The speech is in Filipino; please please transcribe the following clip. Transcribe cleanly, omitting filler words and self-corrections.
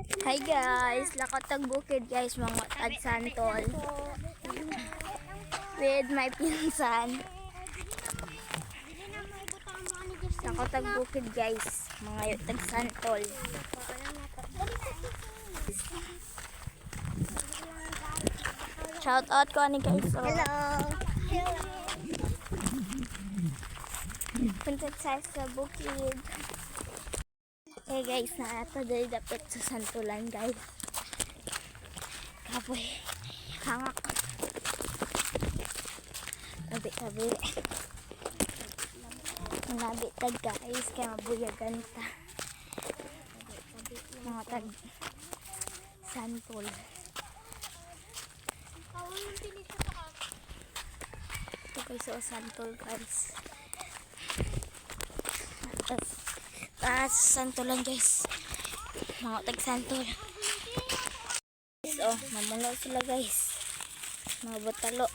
Hi guys, lakotag bukid guys, mga tagsantol with my pinsan. Lakotag bukid guys, mga tagsantol. Shout out ko ani guys. So, Hello. punta tayo sa bukid. Hey guys, naata dali dapat sa santulan guys. Kapoy, hangak. Tabi. Nabitag guys, kaya mabuyagan ta. Mga tag santol. Ito guys, so santol guys. Taas santulan guys, mga tagsantol guys. Oh, mamuno sila guys, mga butalo.